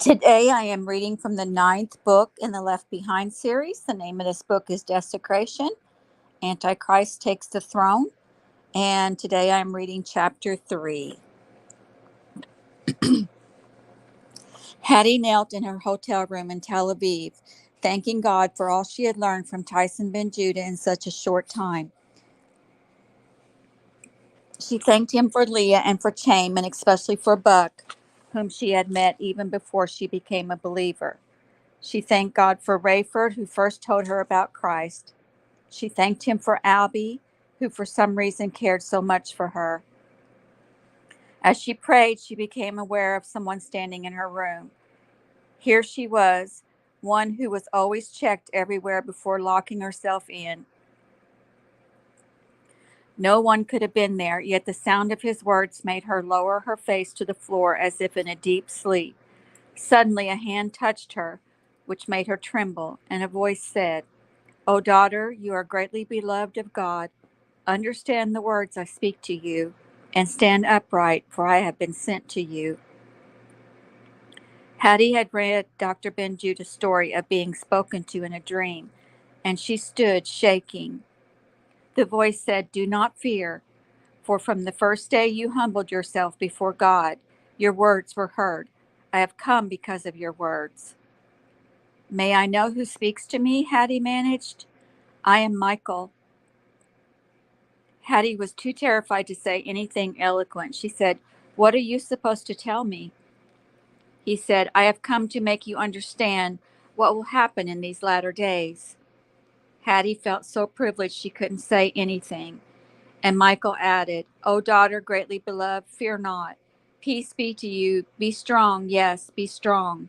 Today I am reading from the ninth book in the Left Behind series. The name of this book is Desecration. Antichrist Takes the Throne. And today I'm reading chapter 3. Hattie knelt in her hotel room in Tel Aviv, thanking God for all she had learned from Tyson Ben Judah in such a short time. She thanked him for Leah and for Chaim, and especially for Buck, whom she had met even before she became a believer. She thanked God for Rayford, who first told her about Christ. She thanked him for Albie, who for some reason cared so much for her. As she prayed, she became aware of someone standing in her room. Here she was, one who was always checked everywhere before locking herself in. No one could have been there, yet the sound of his words made her lower her face to the floor as if in a deep sleep. Suddenly a hand touched her, which made her tremble, and a voice said, "O daughter, you are greatly beloved of God. Understand the words I speak to you, and stand upright, for I have been sent to you." Hattie had read Dr. Ben Judah's story of being spoken to in a dream, and she stood shaking. The voice said, "Do not fear, for from the first day you humbled yourself before God, your words were heard. I have come because of your words." "May I know who speaks to me?" Hattie managed. "I am Michael." Hattie was too terrified to say anything eloquent. She said, "What are you supposed to tell me?" He said, "I have come to make you understand what will happen in these latter days." Hattie felt so privileged she couldn't say anything. And Michael added, "O daughter greatly beloved, fear not. Peace be to you. Be strong, yes, be strong.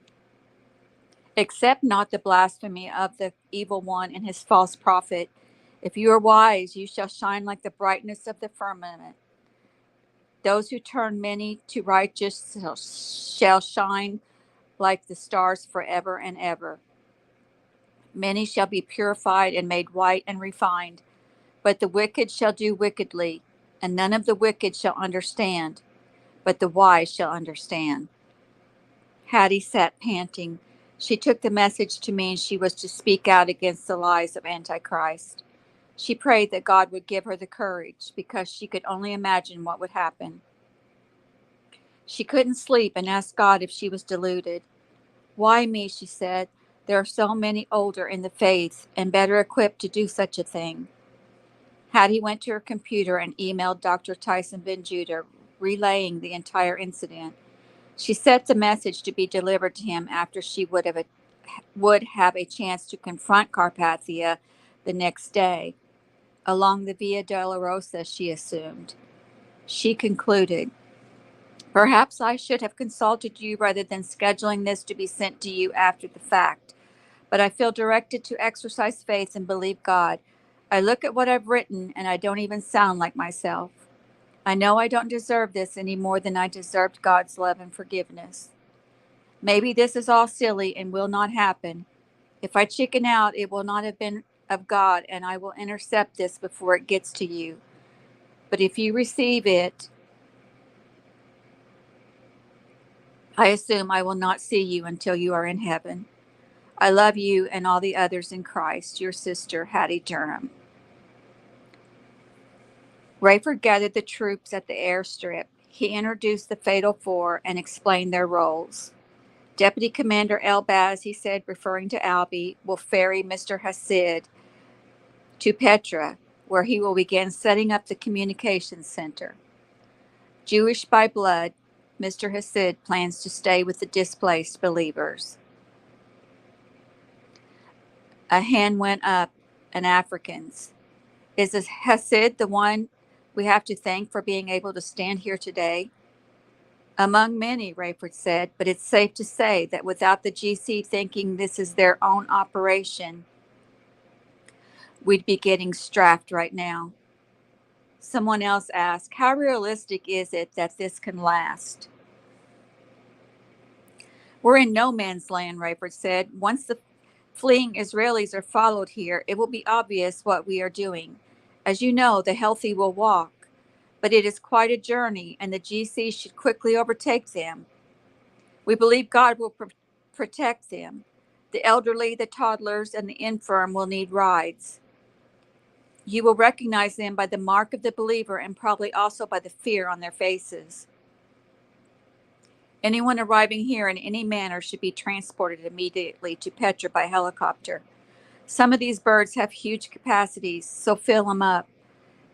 Accept not the blasphemy of the evil one and his false prophet. If you are wise, you shall shine like the brightness of the firmament. Those who turn many to righteousness shall shine like the stars forever and ever. Many shall be purified and made white and refined, but the wicked shall do wickedly, and none of the wicked shall understand, but the wise shall understand." Hattie sat panting. She took the message to mean she was to speak out against the lies of Antichrist. She prayed that God would give her the courage, because she could only imagine what would happen. She couldn't sleep and asked God if she was deluded. "Why me?" she said. "There are so many older in the faith and better equipped to do such a thing." Hattie went to her computer and emailed Dr. Tyson Ben Judah, relaying the entire incident. She set the message to be delivered to him after she would have a chance to confront Carpathia the next day, along the Via Dolorosa, she assumed. She concluded, "Perhaps I should have consulted you rather than scheduling this to be sent to you after the fact. But I feel directed to exercise faith and believe God. I look at what I've written, and I don't even sound like myself. I know I don't deserve this any more than I deserved God's love and forgiveness. Maybe this is all silly and will not happen. If I chicken out, it will not have been of God, and I will intercept this before it gets to you. But if you receive it, I assume I will not see you until you are in heaven. I love you and all the others in Christ. Your sister, Hattie Durham." Rayford gathered the troops at the airstrip. He introduced the Fatal Four and explained their roles. "Deputy Commander Elbaz," he said, referring to Albie, "will ferry Mr. Hasid to Petra, where he will begin setting up the communications center. Jewish by blood, Mr. Hasid plans to stay with the displaced believers." A hand went up, an African's. "Is Hasid the one we have to thank for being able to stand here today?" "Among many," Rayford said, "but it's safe to say that without the GC thinking this is their own operation, we'd be getting strafed right now." Someone else asked, "How realistic is it that this can last?" "We're in no man's land," Rayford said. "Once the fleeing Israelis are followed here, it will be obvious what we are doing. As you know, the healthy will walk, but it is quite a journey, and the GC should quickly overtake them. We believe God will Protect them. The elderly, the toddlers, and the infirm will need rides. You will recognize them by the mark of the believer and probably also by the fear on their faces. Anyone arriving here in any manner should be transported immediately to Petra by helicopter. Some of these birds have huge capacities, so fill them up.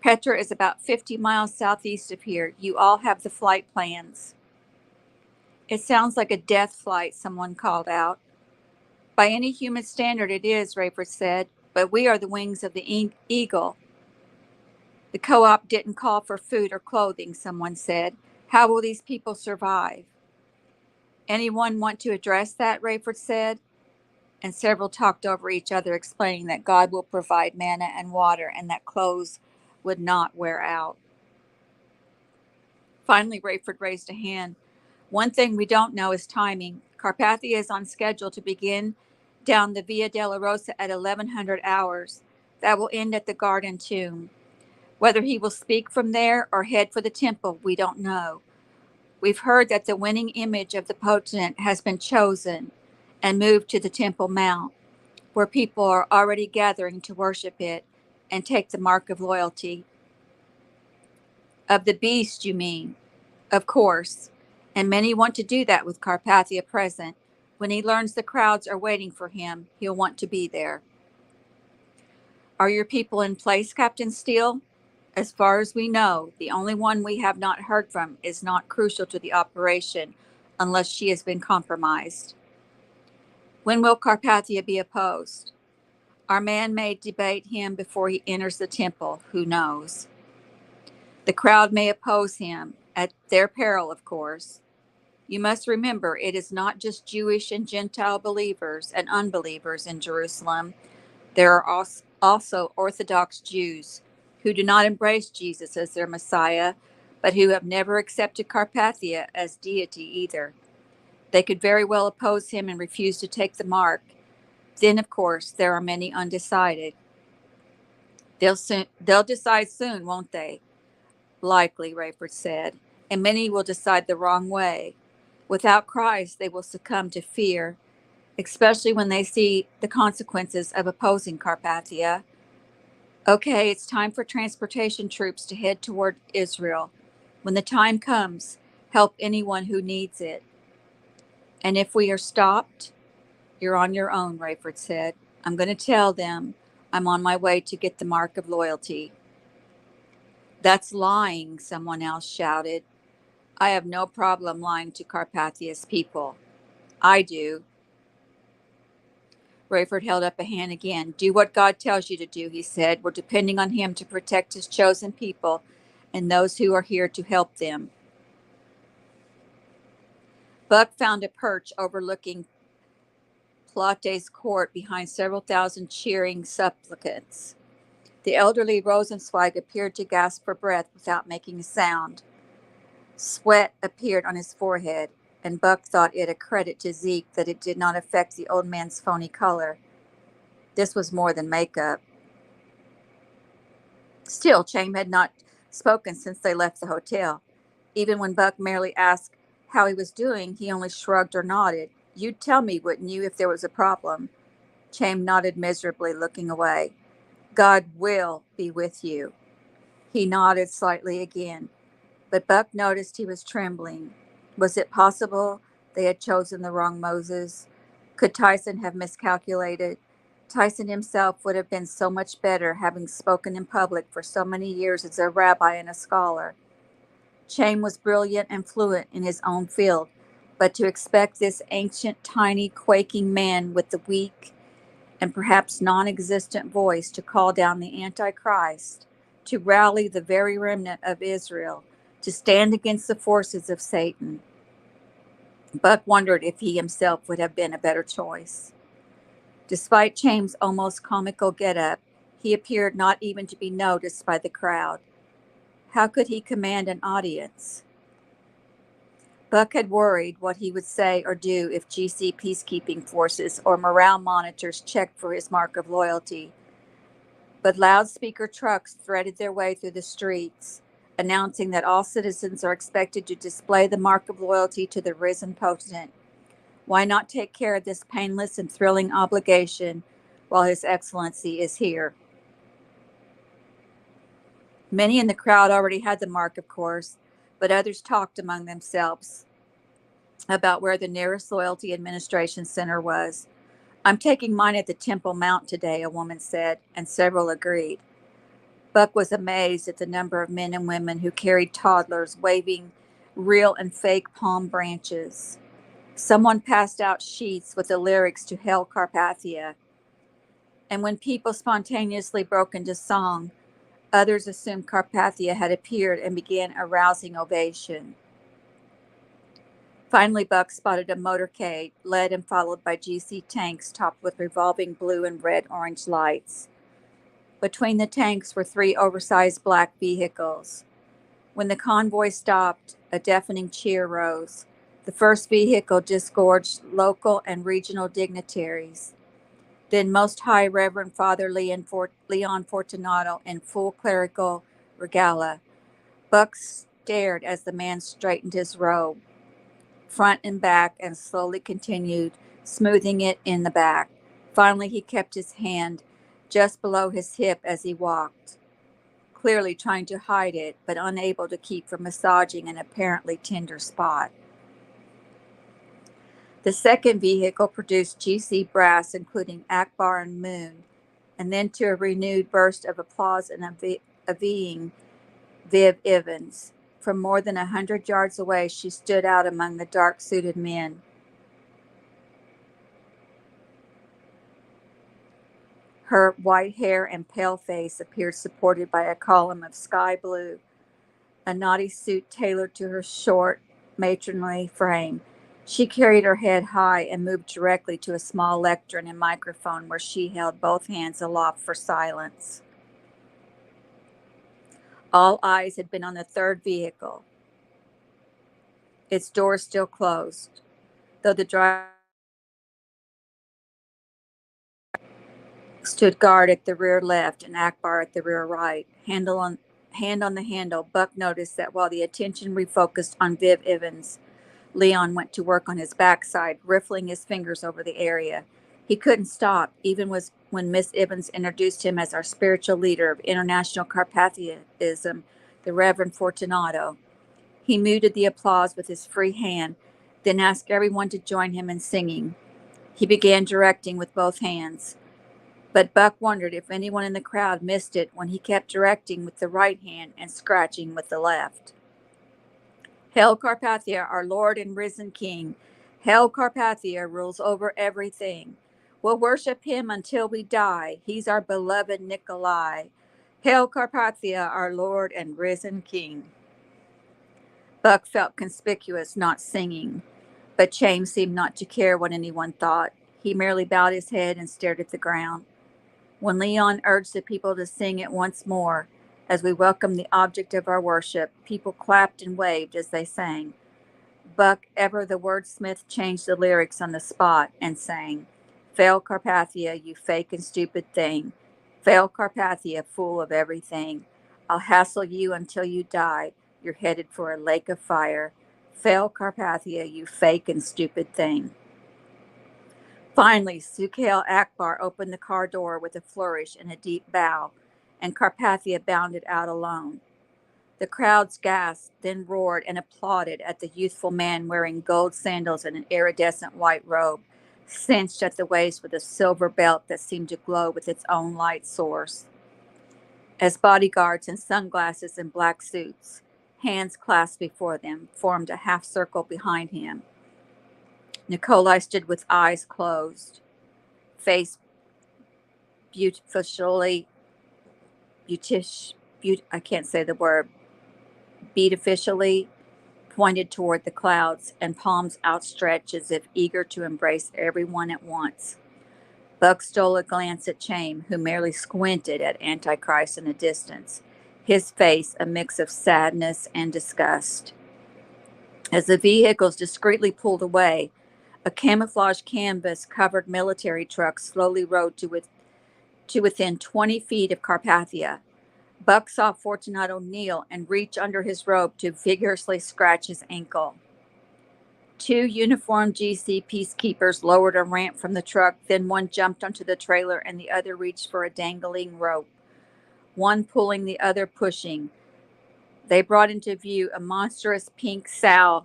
Petra is about 50 miles southeast of here. You all have the flight plans. It sounds like a death flight, someone called out. By any human standard it is, Rayford said, but we are the wings of the eagle. The co-op didn't call for food or clothing, someone said. How will these people survive? Anyone want to address that, Rayford said? And several talked over each other, explaining that God will provide manna and water and that clothes would not wear out. Finally, Rayford raised a hand. One thing we don't know is timing. Carpathia is on schedule to begin down the Via Dolorosa at 1100 hours. That will end at the Garden Tomb. Whether he will speak from there or head for the temple, we don't know. We've heard that the winning image of the potentate has been chosen and moved to the Temple Mount, where people are already gathering to worship it and take the mark of loyalty. Of the beast, you mean? Of course. And many want to do that with Carpathia present. When he learns the crowds are waiting for him, he'll want to be there. Are your people in place, Captain Steele? As far as we know, the only one we have not heard from is not crucial to the operation unless she has been compromised. When will Carpathia be opposed? Our man may debate him before he enters the temple. Who knows? The crowd may oppose him, at their peril, of course. You must remember, it is not just Jewish and Gentile believers and unbelievers in Jerusalem. There are also Orthodox Jews who do not embrace Jesus as their Messiah, but who have never accepted Carpathia as deity either. They could very well oppose him and refuse to take the mark. Then, of course, there are many undecided. They'll decide soon, won't they? Likely, Rayford said, and many will decide the wrong way. Without Christ, they will succumb to fear, especially when they see the consequences of opposing Carpathia. Okay, it's time for transportation troops to head toward Israel. When the time comes, help anyone who needs it. And if we are stopped, you're on your own, Rayford said. I'm going to tell them I'm on my way to get the mark of loyalty. That's lying, someone else shouted. I have no problem lying to Carpathia's people. I do. Rayford held up a hand again. Do what God tells you to do, he said. We're depending on him to protect his chosen people and those who are here to help them. Buck found a perch overlooking Pilates court behind several thousand cheering supplicants. The elderly Rosenzweig appeared to gasp for breath without making a sound. Sweat appeared on his forehead, and Buck thought it a credit to Zeke that it did not affect the old man's phony color. This was more than makeup. Still, Chaim had not spoken since they left the hotel. Even when Buck merely asked how he was doing, he only shrugged or nodded. You'd tell me, wouldn't you, if there was a problem? Chaim nodded miserably, looking away. God will be with you. He nodded slightly again, but Buck noticed he was trembling. Was it possible they had chosen the wrong Moses? Could Tyson have miscalculated? Tyson himself would have been so much better, having spoken in public for so many years as a rabbi and a scholar. Chaim was brilliant and fluent in his own field, but to expect this ancient, tiny, quaking man with the weak and perhaps non-existent voice to call down the Antichrist, to rally the very remnant of Israel, to stand against the forces of Satan. Buck wondered if he himself would have been a better choice. Despite Chaim's almost comical get-up, he appeared not even to be noticed by the crowd. How could he command an audience? Buck had worried what he would say or do if GC peacekeeping forces or morale monitors checked for his mark of loyalty. But loudspeaker trucks threaded their way through the streets, announcing that all citizens are expected to display the mark of loyalty to the risen potentate. Why not take care of this painless and thrilling obligation while His Excellency is here? Many in the crowd already had the mark, of course, but others talked among themselves about where the nearest loyalty administration center was. I'm taking mine at the Temple Mount today, a woman said, and several agreed. Buck was amazed at the number of men and women who carried toddlers waving real and fake palm branches. Someone passed out sheets with the lyrics to Hail Carpathia, and when people spontaneously broke into song, others assumed Carpathia had appeared and began a rousing ovation. Finally, Buck spotted a motorcade, led and followed by GC tanks topped with revolving blue and red-orange lights. Between the tanks were 3 oversized black vehicles. When the convoy stopped, a deafening cheer rose. The first vehicle disgorged local and regional dignitaries. Then Most High Reverend Father Leon Fortunato in full clerical regalia. Buck stared as the man straightened his robe, front and back, and slowly continued, smoothing it in the back. Finally, he kept his hand just below his hip as he walked, clearly trying to hide it, but unable to keep from massaging an apparently tender spot. The second vehicle produced GC brass, including Akbar and Moon, and then to a renewed burst of applause and envying Viv Evans. From more than 100 yards away, she stood out among the dark-suited men. Her white hair and pale face appeared supported by a column of sky blue, a naughty suit tailored to her short, matronly frame. She carried her head high and moved directly to a small lectern and microphone where she held both hands aloft for silence. All eyes had been on the third vehicle, its doors still closed, though the driver stood guard at the rear left and Akbar at the rear right. Hand on the handle, Buck noticed that while the attention refocused on Viv Evans, Leon went to work on his backside, riffling his fingers over the area. He couldn't stop, even when Miss Evans introduced him as our spiritual leader of international Carpathianism, the Reverend Fortunato. He muted the applause with his free hand, then asked everyone to join him in singing. He began directing with both hands, but Buck wondered if anyone in the crowd missed it when he kept directing with the right hand and scratching with the left. Hail Carpathia, our Lord and risen King. Hail Carpathia rules over everything. We'll worship him until we die. He's our beloved Nikolai. Hail Carpathia, our Lord and risen King. Buck felt conspicuous not singing, but James seemed not to care what anyone thought. He merely bowed his head and stared at the ground. When Leon urged the people to sing it once more, as we welcomed the object of our worship, people clapped and waved as they sang. Buck, ever the wordsmith, changed the lyrics on the spot and sang, Fail Carpathia, you fake and stupid thing. Fail Carpathia, fool of everything. I'll hassle you until you die. You're headed for a lake of fire. Fail Carpathia, you fake and stupid thing. Finally, Sukhail Akbar opened the car door with a flourish and a deep bow, and Carpathia bounded out alone. The crowds gasped, then roared and applauded at the youthful man wearing gold sandals and an iridescent white robe, cinched at the waist with a silver belt that seemed to glow with its own light source. As bodyguards in sunglasses and black suits, hands clasped before them, formed a half circle behind him. Nikolai stood with eyes closed, face beautifully, I can't say the word, beatifically pointed toward the clouds and palms outstretched as if eager to embrace everyone at once. Buck stole a glance at Chaim, who merely squinted at Antichrist in the distance, his face a mix of sadness and disgust. As the vehicles discreetly pulled away, a camouflage canvas-covered military truck slowly rode to within 20 feet of Carpathia. Buck saw Fortunato kneel and reach under his robe to vigorously scratch his ankle. Two uniformed GC peacekeepers lowered a ramp from the truck, then one jumped onto the trailer and the other reached for a dangling rope, one pulling, the other pushing. They brought into view a monstrous pink sow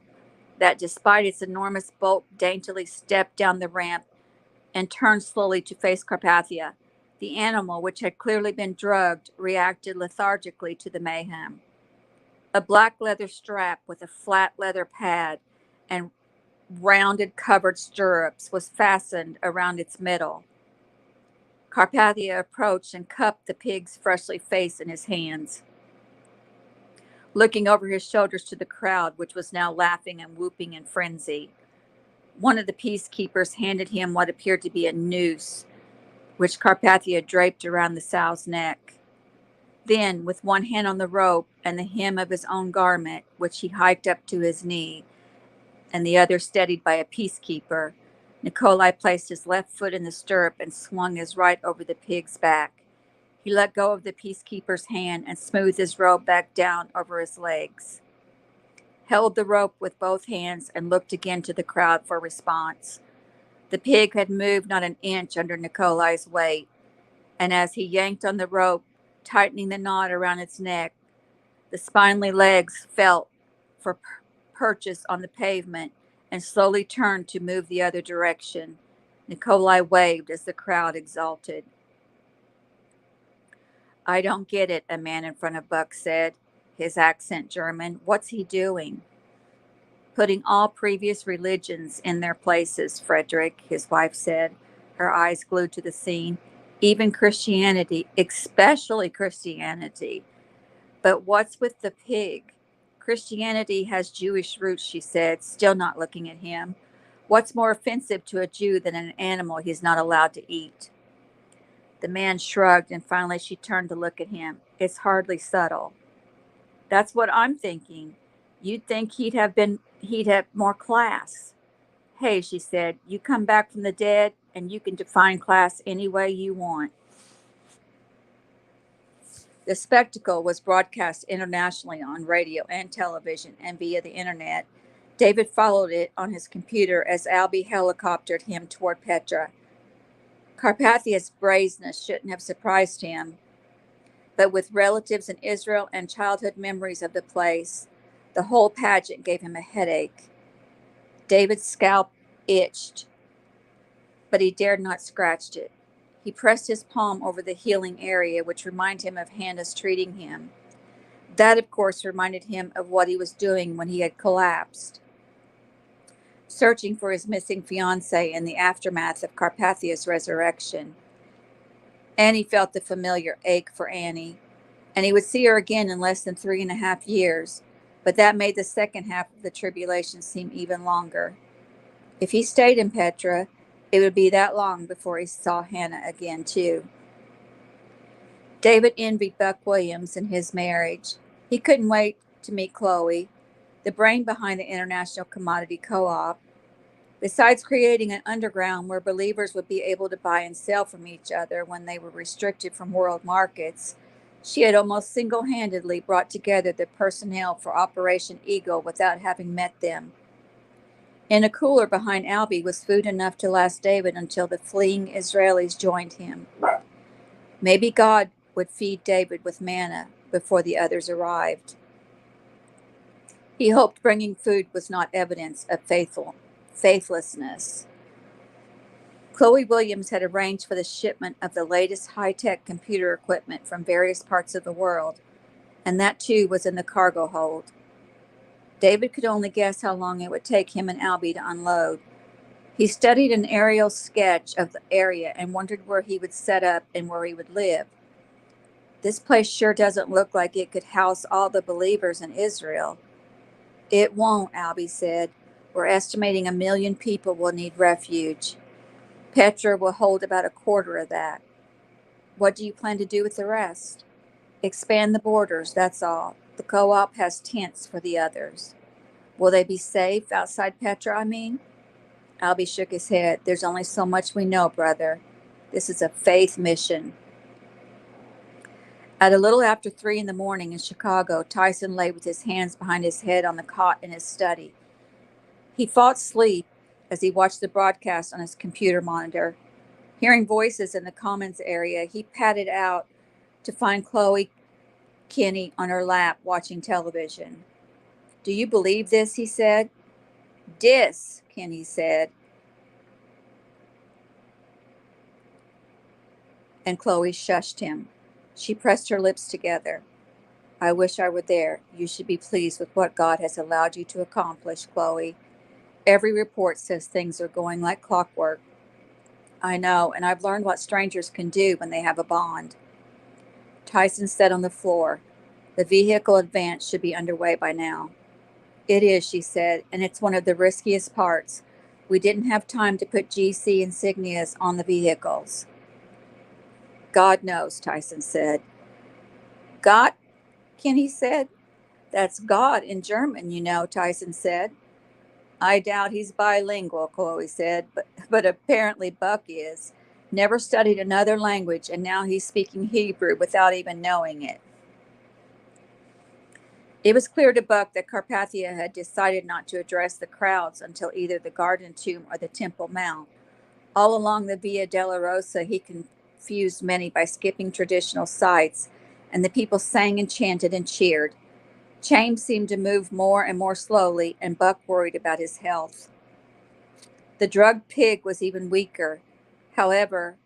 that, despite its enormous bulk, daintily stepped down the ramp and turned slowly to face Carpathia. The animal, which had clearly been drugged, reacted lethargically to the mayhem. A black leather strap with a flat leather pad and rounded covered stirrups was fastened around its middle. Carpathia approached and cupped the pig's fleshly face in his hands, looking over his shoulders to the crowd, which was now laughing and whooping in frenzy. One of the peacekeepers handed him what appeared to be a noose, which Carpathia draped around the sow's neck. Then, with one hand on the rope and the hem of his own garment, which he hiked up to his knee, and the other steadied by a peacekeeper, Nikolai placed his left foot in the stirrup and swung his right over the pig's back. He let go of the peacekeeper's hand and smoothed his robe back down over his legs, held the rope with both hands, and looked again to the crowd for response. The pig had moved not an inch under Nikolai's weight, and as he yanked on the rope, tightening the knot around its neck, the spindly legs felt for purchase on the pavement and slowly turned to move the other direction. Nikolai waved as the crowd exulted. "I don't get it," a man in front of Buck said, his accent German. "What's he doing?" "Putting all previous religions in their places, Frederick," his wife said, her eyes glued to the scene. "Even Christianity, especially Christianity. But what's with the pig? Christianity has Jewish roots," she said, still not looking at him. "What's more offensive to a Jew than an animal he's not allowed to eat?" The man shrugged, and finally she turned to look at him. "It's hardly subtle." "That's what I'm thinking. You'd think he'd have more class." "Hey," she said, "you come back from the dead, and you can define class any way you want." The spectacle was broadcast internationally on radio and television and via the internet. David followed it on his computer as Albie helicoptered him toward Petra. Carpathia's brazenness shouldn't have surprised him, but with relatives in Israel and childhood memories of the place, the whole pageant gave him a headache. David's scalp itched, but he dared not scratch it. He pressed his palm over the healing area, which reminded him of Hannah's treating him. That, of course, reminded him of what he was doing when he had collapsed, searching for his missing fiancée in the aftermath of Carpathia's resurrection. And he felt the familiar ache for Annie, and he would see her again in less than 3.5 years, but that made the second half of the tribulation seem even longer. If he stayed in Petra, it would be that long before he saw Hannah again, too. David envied Buck Williams and his marriage. He couldn't wait to meet Chloe, the brain behind the International Commodity Co-op. Besides creating an underground where believers would be able to buy and sell from each other when they were restricted from world markets, she had almost single-handedly brought together the personnel for Operation Eagle without having met them. In a cooler behind Albie was food enough to last David until the fleeing Israelis joined him. Maybe God would feed David with manna before the others arrived. He hoped bringing food was not evidence of faithlessness. Chloe Williams had arranged for the shipment of the latest high-tech computer equipment from various parts of the world, and that too was in the cargo hold. David could only guess how long it would take him and Albie to unload. He studied an aerial sketch of the area and wondered where he would set up and where he would live. "This place sure doesn't look like it could house all the believers in Israel." "It won't," Albie said. "We're estimating 1 million people will need refuge. Petra will hold about 1/4 of that." "What do you plan to do with the rest?" "Expand the borders, that's all. The co-op has tents for the others." "Will they be safe outside Petra, I mean?" Albie shook his head. "There's only so much we know, brother. This is a faith mission." At a little after 3 a.m. in Chicago, Tyson lay with his hands behind his head on the cot in his study. He fought sleep as he watched the broadcast on his computer monitor. Hearing voices in the commons area, he padded out to find Chloe Kenny on her lap watching television. "Do you believe this?" he said. "Dis," Kenny said, and Chloe shushed him. She pressed her lips together. "I wish I were there. You should be pleased with what God has allowed you to accomplish, Chloe. Every report says things are going like clockwork." "I know, and I've learned what strangers can do when they have a bond." Tyson sat on the floor. "The vehicle advance should be underway by now." "It is," she said, "and it's one of the riskiest parts. We didn't have time to put GC insignias on the vehicles." "God knows," Tyson said. "Gott?" Kenny said. "That's God in German, you know," Tyson said. "I doubt he's bilingual," Chloe said, but apparently Buck is. Never studied another language, and now he's speaking Hebrew without even knowing it. It was clear to Buck that Carpathia had decided not to address the crowds until either the Garden Tomb or the Temple Mount. All along the Via della Rosa, he confused many by skipping traditional sites, and the people sang and chanted and cheered. James seemed to move more and more slowly, and Buck worried about his health. The drugged pig was even weaker, however,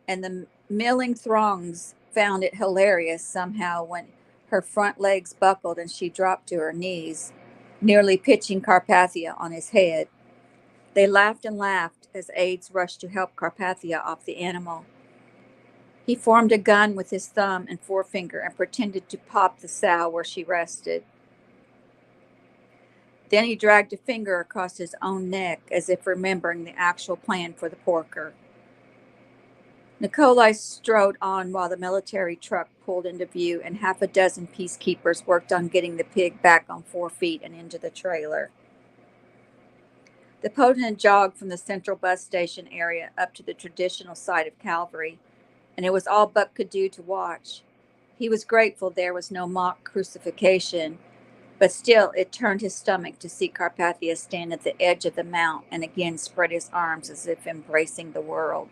and the milling throngs found it hilarious somehow when her front legs buckled and she dropped to her knees, nearly pitching Carpathia on his head. They laughed and laughed as aides rushed to help Carpathia off the animal. He formed a gun with his thumb and forefinger and pretended to pop the sow where she rested. Then he dragged a finger across his own neck as if remembering the actual plan for the porker. Nikolai strode on while the military truck pulled into view and half a dozen peacekeepers worked on getting the pig back on 4 feet and into the trailer. The Podnan jogged from the central bus station area up to the traditional site of Calvary, and it was all Buck could do to watch. He was grateful there was no mock crucifixion, but still it turned his stomach to see Carpathia stand at the edge of the mount and again spread his arms as if embracing the world.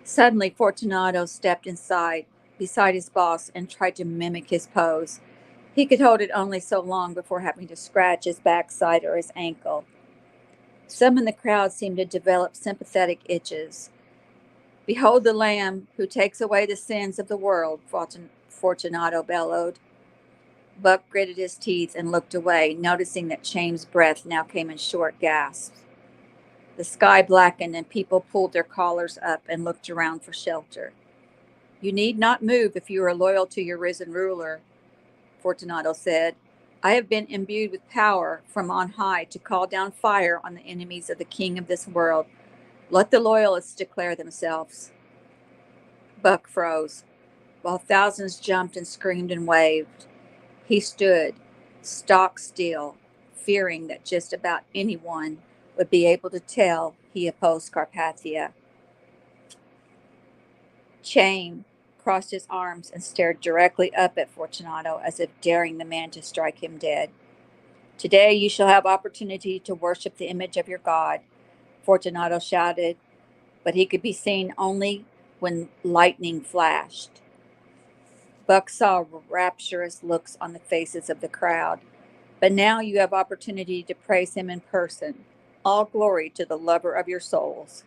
Suddenly, Fortunato stepped beside his boss and tried to mimic his pose. He could hold it only so long before having to scratch his backside or his ankle. Some in the crowd seemed to develop sympathetic itches. "Behold the Lamb who takes away the sins of the world," Fortunato bellowed. Buck gritted his teeth and looked away, noticing that Chaim's breath now came in short gasps. The sky blackened and people pulled their collars up and looked around for shelter. "You need not move if you are loyal to your risen ruler," Fortunato said. "I have been imbued with power from on high to call down fire on the enemies of the king of this world. Let the loyalists declare themselves." Buck froze, while thousands jumped and screamed and waved. He stood, stock still, fearing that just about anyone would be able to tell he opposed Carpathia. Chaim crossed his arms and stared directly up at Fortunato as if daring the man to strike him dead. "Today you shall have opportunity to worship the image of your God," Fortunato shouted, but he could be seen only when lightning flashed. Buck saw rapturous looks on the faces of the crowd. "But now you have opportunity to praise him in person. All glory to the lover of your souls."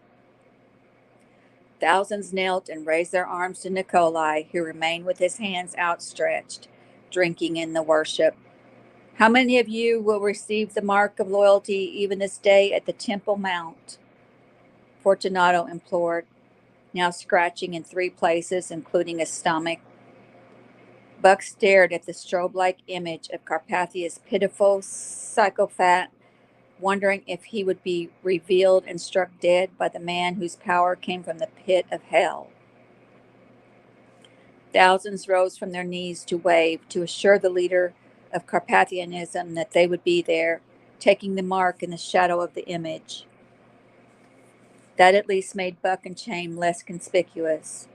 Thousands knelt and raised their arms to Nikolai, who remained with his hands outstretched, drinking in the worship. "How many of you will receive the mark of loyalty even this day at the Temple Mount?" Fortunato implored, now scratching in 3 places, including his stomach. Buck stared at the strobe-like image of Carpathia's pitiful psychopath, wondering if he would be revealed and struck dead by the man whose power came from the pit of hell. Thousands rose from their knees to wave, to assure the leader of Carpathianism that they would be there, taking the mark in the shadow of the image. That at least made Buck and Chaim less conspicuous.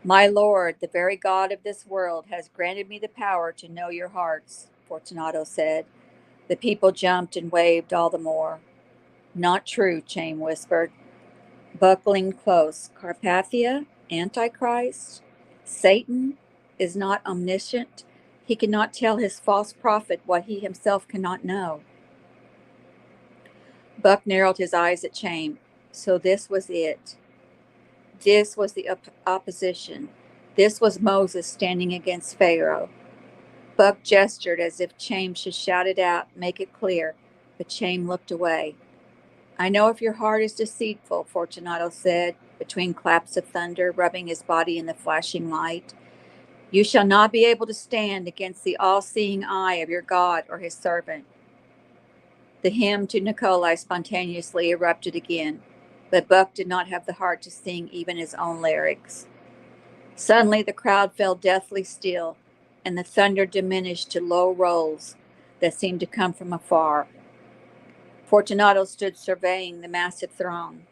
"My Lord, the very God of this world, has granted me the power to know your hearts," Fortunato said. The people jumped and waved all the more. Not true, Chaim whispered. Buckling close. Carpathia? Antichrist? Satan is not omniscient. He cannot tell his false prophet what he himself cannot know. Buck narrowed his eyes at Chaim. So this was it. This was the opposition. This was Moses standing against Pharaoh. Buck gestured as if Chaim should shout it out, make it clear, but Chaim looked away. I know if your heart is deceitful, Fortunato said, between claps of thunder, rubbing his body in the flashing light. You shall not be able to stand against the all-seeing eye of your God or his servant. The hymn to Nikolai spontaneously erupted again, but Buck did not have the heart to sing even his own lyrics. Suddenly the crowd fell deathly still, and the thunder diminished to low rolls that seemed to come from afar. Fortunato stood surveying the massive throng,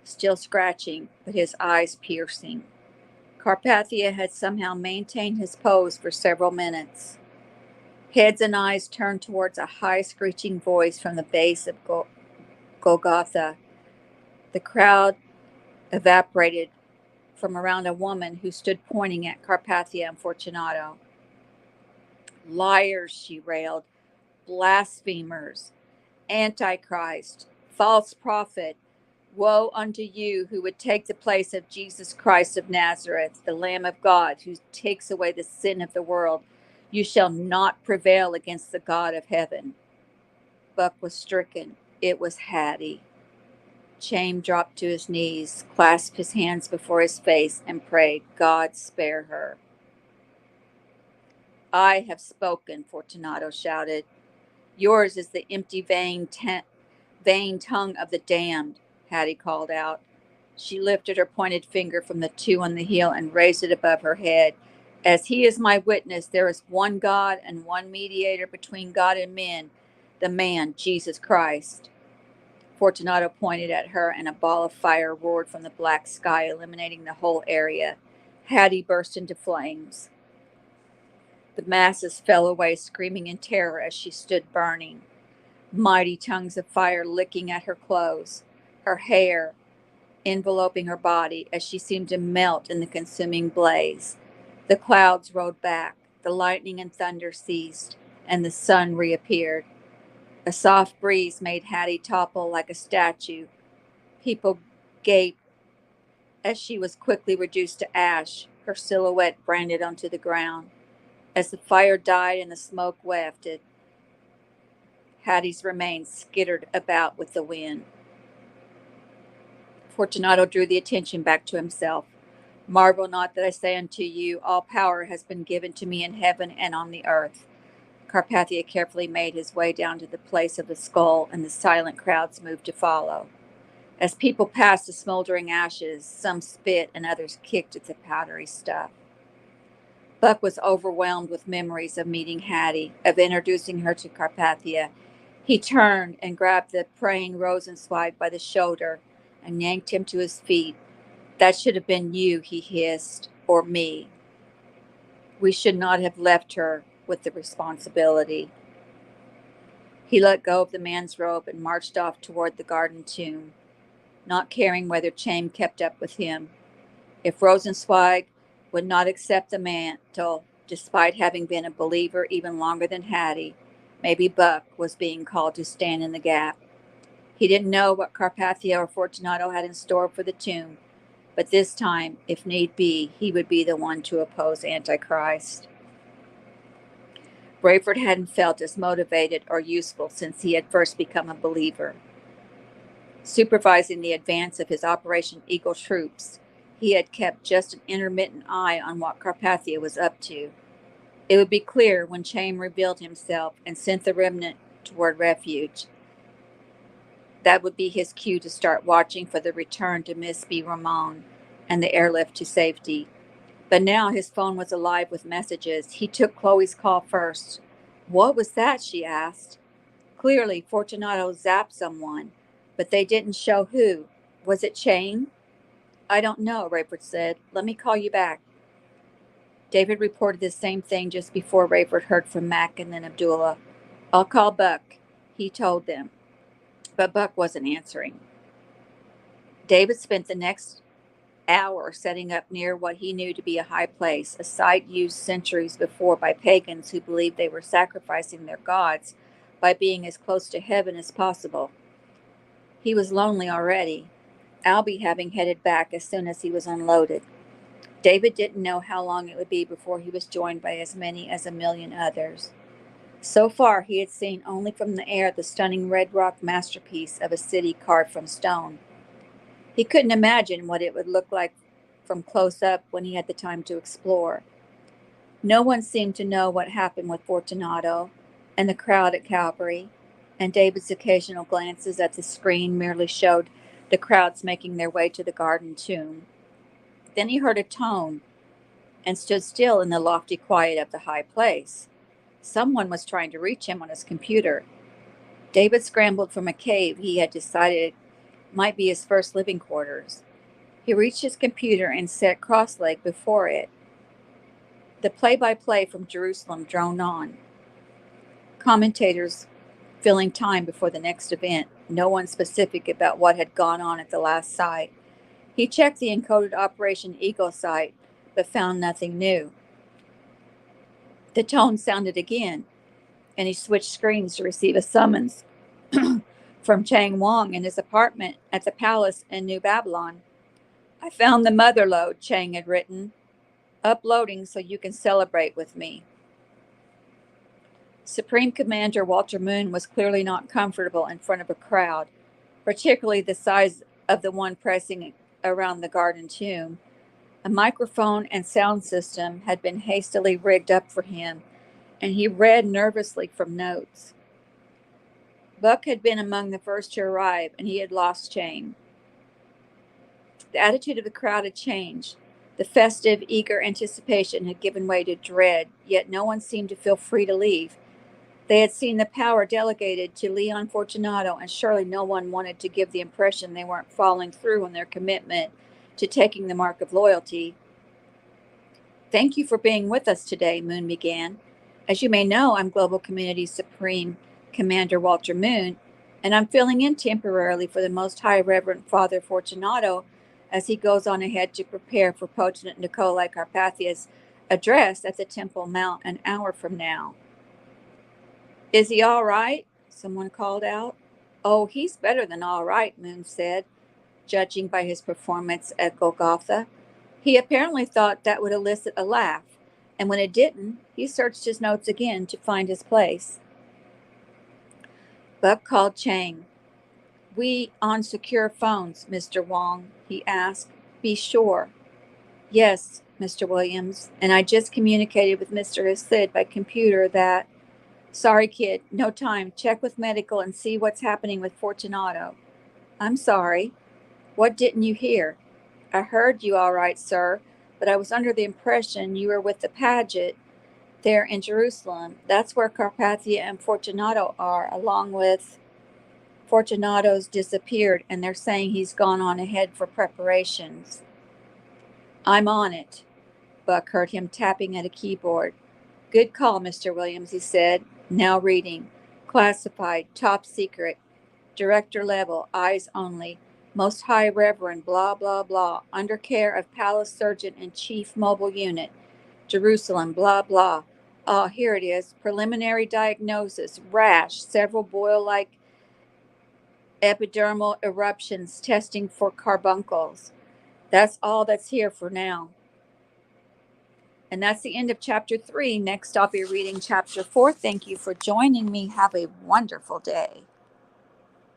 still scratching, but his eyes piercing. Carpathia had somehow maintained his pose for several minutes. Heads and eyes turned towards a high screeching voice from the base of Golgotha. The crowd evaporated from around a woman who stood pointing at Carpathia and Fortunato. Liars, she railed. Blasphemers. Antichrist. False prophet. Woe unto you who would take the place of Jesus Christ of Nazareth, the Lamb of God, who takes away the sin of the world. You shall not prevail against the God of heaven. Buck was stricken. It was Hattie. Chaim dropped to his knees, clasped his hands before his face, and prayed, God spare her. I have spoken, Fortunato shouted. Yours is the empty, vain tongue of the damned, Hattie called out. She lifted her pointed finger from the two on the heel and raised it above her head. As he is my witness, there is one God and one mediator between God and men, the man, Jesus Christ. Fortunato pointed at her, and a ball of fire roared from the black sky, illuminating the whole area. Hattie burst into flames. The masses fell away, screaming in terror as she stood burning. Mighty tongues of fire licking at her clothes, her hair, enveloping her body as she seemed to melt in the consuming blaze. The clouds rolled back, the lightning and thunder ceased, and the sun reappeared. A soft breeze made Hattie topple like a statue. People gaped as she was quickly reduced to ash, her silhouette branded onto the ground. As the fire died and the smoke wafted, Hattie's remains skittered about with the wind. Fortunato drew the attention back to himself. Marvel not that I say unto you, all power has been given to me in heaven and on the earth. Carpathia carefully made his way down to the place of the skull, and the silent crowds moved to follow. As people passed the smoldering ashes, some spit and others kicked at the powdery stuff. Buck was overwhelmed with memories of meeting Hattie, of introducing her to Carpathia. He turned and grabbed the praying Rosenzweig by the shoulder and yanked him to his feet. That should have been you, he hissed, or me. We should not have left her with the responsibility. He let go of the man's robe and marched off toward the garden tomb, not caring whether Chaim kept up with him. If Rosenzweig would not accept the mantle, despite having been a believer even longer than Hattie, maybe Buck was being called to stand in the gap. He didn't know what Carpathia or Fortunato had in store for the tomb, but this time, if need be, he would be the one to oppose Antichrist. Rayford hadn't felt as motivated or useful since he had first become a believer. Supervising the advance of his Operation Eagle troops, he had kept just an intermittent eye on what Carpathia was up to. It would be clear when Chaim revealed himself and sent the remnant toward refuge. That would be his cue to start watching for the return to Miss B. Ramon and the airlift to safety. But now his phone was alive with messages. He took Chloe's call first. What was that? She asked. Clearly, Fortunato zapped someone, but they didn't show who. Was it Chaim? I don't know, Rayford said. Let me call you back. David reported the same thing just before Rayford heard from Mac and then Abdullah. I'll call Buck. he told them, but Buck wasn't answering. David spent the next hour setting up near what he knew to be a high place, a site used centuries before by pagans who believed they were sacrificing their gods by being as close to heaven as possible. He was lonely already, Albie having headed back as soon as he was unloaded. David didn't know how long it would be before he was joined by as many as 1,000,000 others. So far, he had seen only from the air the stunning red rock masterpiece of a city carved from stone. He couldn't imagine what it would look like from close up when he had the time to explore. No one seemed to know what happened with Fortunato and the crowd at Calvary, and David's occasional glances at the screen merely showed the crowds making their way to the garden tomb. Then he heard a tone and stood still in the lofty quiet of the high place. Someone was trying to reach him on his computer. David scrambled from a cave he had decided might be his first living quarters. He reached his computer and sat cross-legged before it. The play-by-play from Jerusalem droned on. Commentators filling time before the next event, no one specific about what had gone on at the last site. He checked the encoded Operation Eagle site, but found nothing new. The tone sounded again, and he switched screens to receive a summons from Chang Wong in his apartment at the palace in New Babylon. "I found the mother lode," Chang had written. "Uploading so you can celebrate with me." Supreme Commander Walter Moon was clearly not comfortable in front of a crowd, particularly the size of the one pressing around the garden tomb. A microphone and sound system had been hastily rigged up for him, and he read nervously from notes. Buck had been among the first to arrive, and he had lost Chang. The attitude of the crowd had changed. The festive, eager anticipation had given way to dread, yet no one seemed to feel free to leave. They had seen the power delegated to Leon Fortunato, and surely no one wanted to give the impression they weren't following through on their commitment to taking the mark of loyalty. "Thank you for being with us today," Moon began. "As you may know, I'm Global Community Supreme Commander Walter Moon, and I'm filling in temporarily for the Most High Reverend Father Fortunato as he goes on ahead to prepare for Potent Nikolai Carpathia's address at the Temple Mount an hour from now." "Is he all right?" someone called out. "Oh, he's better than all right," Moon said, judging by his performance at Golgotha. He apparently thought that would elicit a laugh, and when it didn't, he searched his notes again to find his place. Buck called Chang. "We on secure phones, Mr. Wong?" he asked. "Be sure." "Yes, Mr. Williams, and I just communicated with Mr. Hasid by computer that—" "Sorry, kid, no time. Check with medical and see what's happening with Fortunato." "I'm sorry. What didn't you hear?" "I heard you all right, sir, but I was under the impression you were with the Paget there in Jerusalem. That's where Carpathia and Fortunato are, along with—" "Fortunato's disappeared, and they're saying he's gone on ahead for preparations." "I'm on it." Buck heard him tapping at a keyboard. "Good call, Mr. Williams," he said. "Now reading. Classified, top secret, director level, eyes only. Most High Reverend, blah, blah, blah, under care of Palace Surgeon and Chief Mobile Unit, Jerusalem, blah, blah. Ah, here it is. Preliminary diagnosis, rash, several boil-like epidermal eruptions, testing for carbuncles. That's all that's here for now." And that's the end of chapter 3. Next, I'll be reading chapter 4. Thank you for joining me. Have a wonderful day.